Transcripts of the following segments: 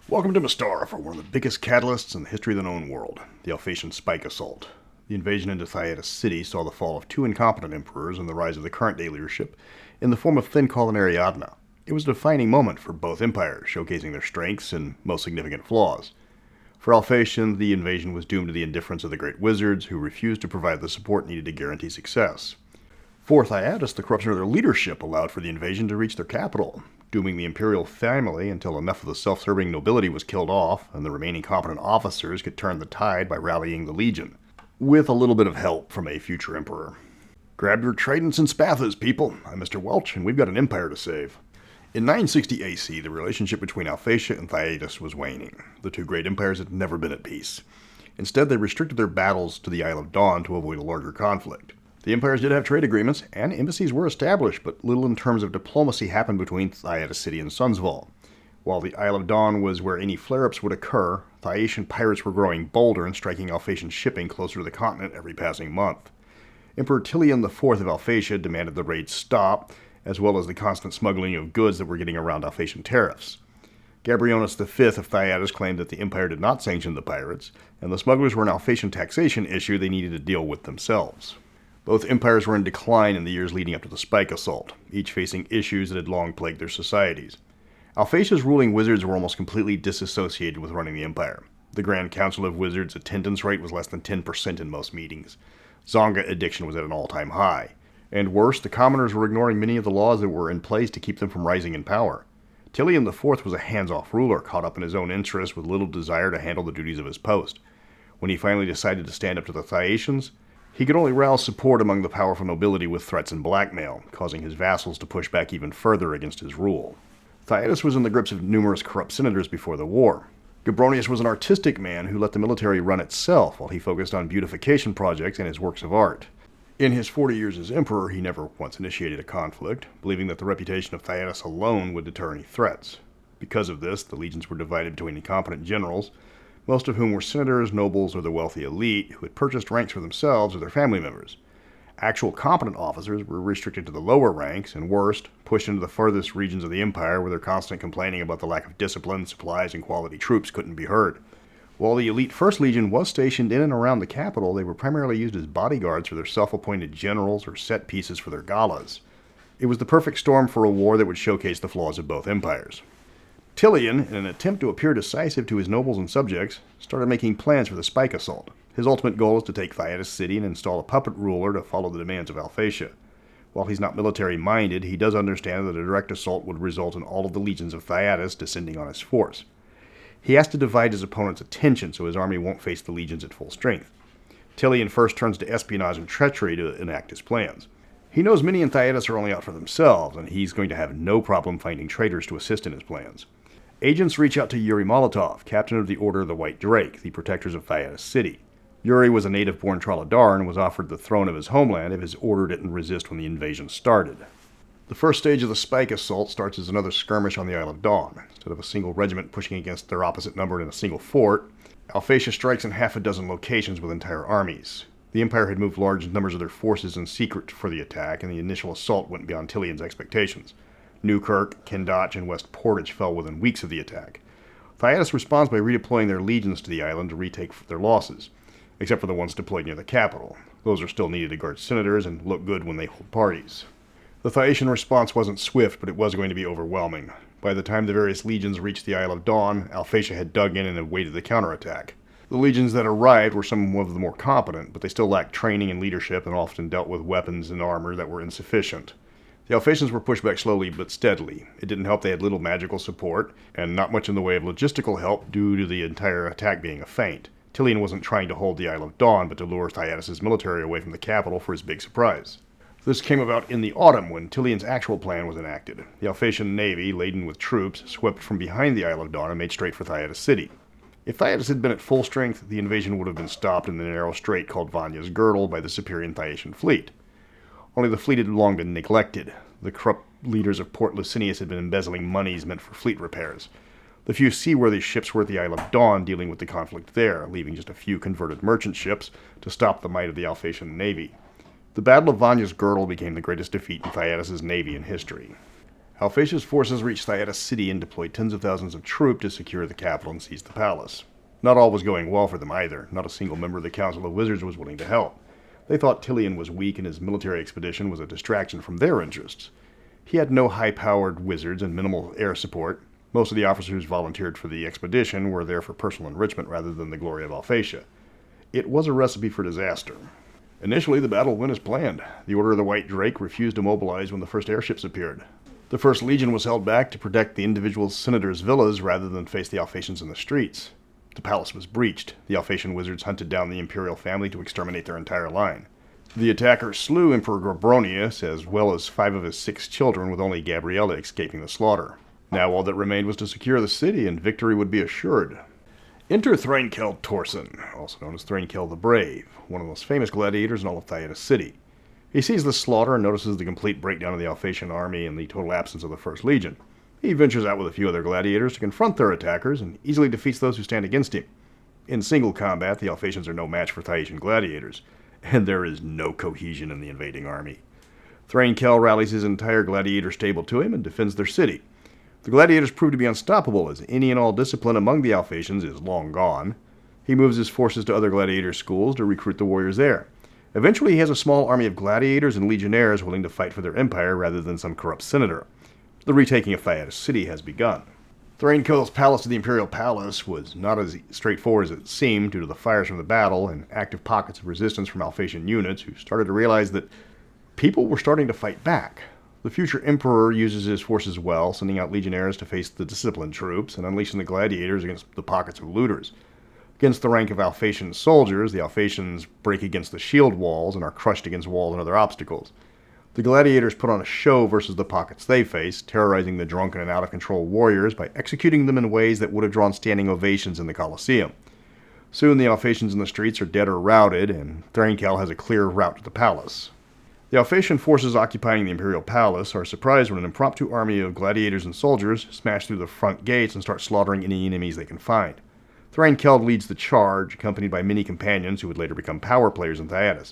Welcome to Mystara for one of the biggest catalysts in the history of the known world, the Alphatian Spike Assault. The invasion into Thyatira City saw the fall of two incompetent emperors and the rise of the current-day leadership in the form of Thin-Call and Ariadne. It was a defining moment for both empires, showcasing their strengths and most significant flaws. For Alphatian, the invasion was doomed to the indifference of the great wizards, who refused to provide the support needed to guarantee success. For Thyatira, the corruption of their leadership allowed for the invasion to reach their capital, dooming the imperial family until enough of the self-serving nobility was killed off and the remaining competent officers could turn the tide by rallying the legion, with a little bit of help from a future emperor. Grab your tridents and spathas, people. I'm Mr. Welch, and we've got an empire to save. In 960 AC, the relationship between Alphatia and Thyatira was waning. The two great empires had never been at peace. Instead, they restricted their battles to the Isle of Dawn to avoid a larger conflict. The empires did have trade agreements, and embassies were established, but little in terms of diplomacy happened between Thyatira City and Sundsvall. While the Isle of Dawn was where any flare-ups would occur, Thyatian pirates were growing bolder and striking Alphatian shipping closer to the continent every passing month. Emperor Tilian IV of Alphatia demanded the raids stop, as well as the constant smuggling of goods that were getting around Alphatian tariffs. Gabrionis V of Thyatira claimed that the empire did not sanction the pirates, and the smugglers were an Alphatian taxation issue they needed to deal with themselves. Both empires were in decline in the years leading up to the Spike Assault, each facing issues that had long plagued their societies. Alphatia's ruling wizards were almost completely disassociated with running the empire. The Grand Council of Wizards' attendance rate was less than 10% in most meetings. Zonga addiction was at an all-time high. And worse, the commoners were ignoring many of the laws that were in place to keep them from rising in power. Tilian IV was a hands-off ruler caught up in his own interests with little desire to handle the duties of his post. When he finally decided to stand up to the Thyatians, he could only rouse support among the powerful nobility with threats and blackmail, causing his vassals to push back even further against his rule. Thyatira was in the grips of numerous corrupt senators before the war. Gabronius was an artistic man who let the military run itself while he focused on beautification projects and his works of art. In his 40 years as emperor, he never once initiated a conflict, believing that the reputation of Thyatira alone would deter any threats. Because of this, the legions were divided between incompetent generals, most of whom were senators, nobles, or the wealthy elite who had purchased ranks for themselves or their family members. Actual competent officers were restricted to the lower ranks, and worst, pushed into the furthest regions of the empire where their constant complaining about the lack of discipline, supplies, and quality troops couldn't be heard. While the elite First Legion was stationed in and around the capital, they were primarily used as bodyguards for their self-appointed generals or set pieces for their galas. It was the perfect storm for a war that would showcase the flaws of both empires. Tilian, in an attempt to appear decisive to his nobles and subjects, started making plans for the Spike Assault. His ultimate goal is to take Thyatira City and install a puppet ruler to follow the demands of Alphatia. While he's not military-minded, he does understand that a direct assault would result in all of the legions of Thyatira descending on his force. He has to divide his opponent's attention so his army won't face the legions at full strength. Tilian first turns to espionage and treachery to enact his plans. He knows many in Thyatira are only out for themselves, and he's going to have no problem finding traitors to assist in his plans. Agents reach out to Yuri Molotov, captain of the Order of the White Drake, the protectors of Thyatira City. Yuri was a native-born Trollodar and was offered the throne of his homeland if his order didn't resist when the invasion started. The first stage of the Spike Assault starts as another skirmish on the Isle of Dawn. Instead of a single regiment pushing against their opposite number in a single fort, Alphatia strikes in half a dozen locations with entire armies. The Empire had moved large numbers of their forces in secret for the attack, and the initial assault went beyond Tilian's expectations. Newkirk, Kendach, and West Portage fell within weeks of the attack. Thyatira responds by redeploying their legions to the island to retake their losses, except for the ones deployed near the capital. Those are still needed to guard senators and look good when they hold parties. The Thyatian response wasn't swift, but it was going to be overwhelming. By the time the various legions reached the Isle of Dawn, Alphatia had dug in and awaited the counterattack. The legions that arrived were some of the more competent, but they still lacked training and leadership and often dealt with weapons and armor that were insufficient. The Alphatians were pushed back slowly but steadily. It didn't help they had little magical support, and not much in the way of logistical help due to the entire attack being a feint. Tilian wasn't trying to hold the Isle of Dawn, but to lure Thyatira's military away from the capital for his big surprise. This came about in the autumn when Tilian's actual plan was enacted. The Alphatian navy, laden with troops, swept from behind the Isle of Dawn and made straight for Thyatira City. If Thyatira had been at full strength, the invasion would have been stopped in the narrow strait called Vanya's Girdle by the superior Thyatian fleet. Only the fleet had long been neglected. The corrupt leaders of Port Licinius had been embezzling monies meant for fleet repairs. The few seaworthy ships were at the Isle of Dawn dealing with the conflict there, leaving just a few converted merchant ships to stop the might of the Alphatian navy. The Battle of Vanya's Girdle became the greatest defeat in Thyatira's navy in history. Alphatia's forces reached Thyatira City and deployed tens of thousands of troops to secure the capital and seize the palace. Not all was going well for them either. Not a single member of the Council of Wizards was willing to help. They thought Tilion was weak and his military expedition was a distraction from their interests. He had no high-powered wizards and minimal air support. Most of the officers volunteered for the expedition were there for personal enrichment rather than the glory of Alphatia. It was a recipe for disaster. Initially, the battle went as planned. The Order of the White Drake refused to mobilize when the first airships appeared. The First Legion was held back to protect the individual senators' villas rather than face the Alphatians in the streets. The palace was breached. The Alphatian wizards hunted down the imperial family to exterminate their entire line. The attackers slew Emperor Gabronius as well as 5 of his 6 children, with only Gabriella escaping the slaughter. Now all that remained was to secure the city, and victory would be assured. Enter Thrainkel Torsen, also known as Thrainkel the Brave, one of the most famous gladiators in all of Thyatira City. He sees the slaughter and notices the complete breakdown of the Alphatian army and the total absence of the First Legion. He ventures out with a few other gladiators to confront their attackers and easily defeats those who stand against him. In single combat, the Alphatians are no match for Thyatian gladiators, and there is no cohesion in the invading army. Thrainkel rallies his entire gladiator stable to him and defends their city. The gladiators prove to be unstoppable, as any and all discipline among the Alphatians is long gone. He moves his forces to other gladiator schools to recruit the warriors there. Eventually he has a small army of gladiators and legionnaires willing to fight for their empire rather than some corrupt senator. The retaking of Thyatira City has begun. Thrainkel's palace of the Imperial Palace was not as straightforward as it seemed due to the fires from the battle and active pockets of resistance from Alphatian units who started to realize that people were starting to fight back. The future emperor uses his forces well, sending out legionnaires to face the disciplined troops and unleashing the gladiators against the pockets of looters. Against the rank of Alphatian soldiers, the Alphatians break against the shield walls and are crushed against walls and other obstacles. The gladiators put on a show versus the pockets they face, terrorizing the drunken and out-of-control warriors by executing them in ways that would have drawn standing ovations in the Colosseum. Soon the Alphatians in the streets are dead or routed, and Thrainkel has a clear route to the palace. The Alphatian forces occupying the Imperial Palace are surprised when an impromptu army of gladiators and soldiers smash through the front gates and start slaughtering any enemies they can find. Thrainkel leads the charge, accompanied by many companions who would later become power players in Thyatira.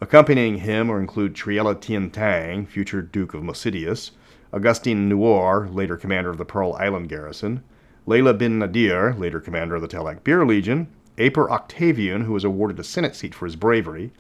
Accompanying him include Triella Tientang, future Duke of Mosidius, Augustine Nuor, later commander of the Pearl Island garrison, Layla bin Nadir, later commander of the Telak Bir Legion, Aper Octavian, who was awarded a Senate seat for his bravery,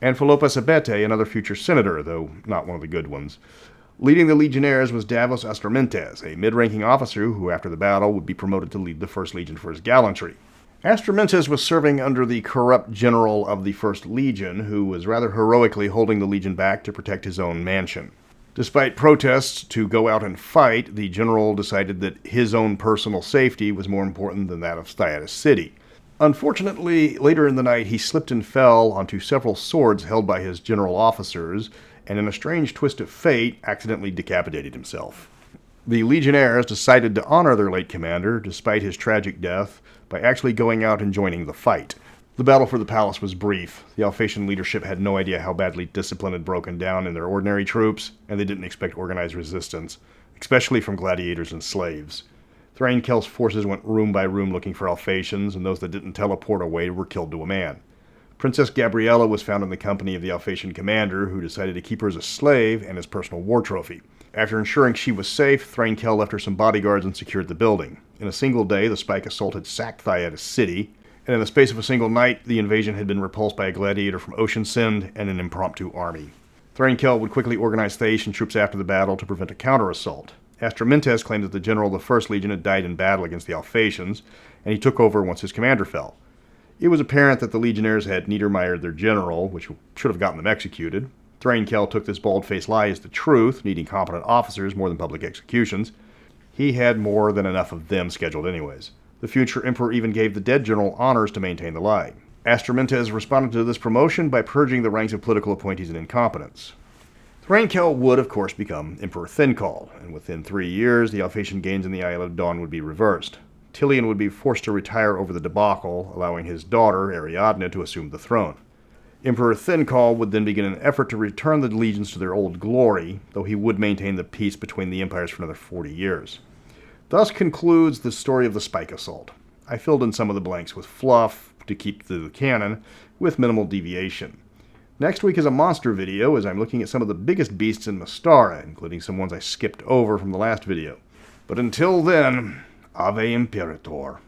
and Philopus Abete, another future senator, though not one of the good ones. Leading the legionnaires was Davos Astromentes, a mid-ranking officer who after the battle would be promoted to lead the First Legion for his gallantry. Astromentes was serving under the corrupt general of the First Legion, who was rather heroically holding the Legion back to protect his own mansion. Despite protests to go out and fight, the general decided that his own personal safety was more important than that of Thyatira City. Unfortunately, later in the night, he slipped and fell onto several swords held by his general officers, and in a strange twist of fate, accidentally decapitated himself. The legionnaires decided to honor their late commander, despite his tragic death, by actually going out and joining the fight. The battle for the palace was brief. The Alphatian leadership had no idea how badly discipline had broken down in their ordinary troops, and they didn't expect organized resistance, especially from gladiators and slaves. Thrainkel's forces went room by room looking for Alphatians, and those that didn't teleport away were killed to a man. Princess Gabriella was found in the company of the Alphatian commander, who decided to keep her as a slave and his personal war trophy. After ensuring she was safe, Thrainkel left her some bodyguards and secured the building. In a single day, the Spike Assault had sacked Thyatira City, and in the space of a single night, the invasion had been repulsed by a gladiator from Oceansend and an impromptu army. Thrainkel would quickly organize Thracian troops after the battle to prevent a counter-assault. Astromentes claimed that the general of the First Legion had died in battle against the Alphatians, and he took over once his commander fell. It was apparent that the legionnaires had niedermiered their general, which should have gotten them executed. Thrainkel took this bald-faced lie as the truth, needing competent officers more than public executions. He had more than enough of them scheduled anyways. The future emperor even gave the dead general honors to maintain the lie. Astromentes responded to this promotion by purging the ranks of political appointees and incompetents. Thrainkel would, of course, become Emperor Thinkal, and within 3 years, the Alphatian gains in the Isle of Dawn would be reversed. Tilion would be forced to retire over the debacle, allowing his daughter, Ariadne, to assume the throne. Emperor Thinkal would then begin an effort to return the legions to their old glory, though he would maintain the peace between the empires for another 40 years. Thus concludes the story of the Spike Assault. I filled in some of the blanks with fluff to keep the canon, with minimal deviation. Next week is a monster video, as I'm looking at some of the biggest beasts in Mystara, including some ones I skipped over from the last video. But until then, Ave Imperator.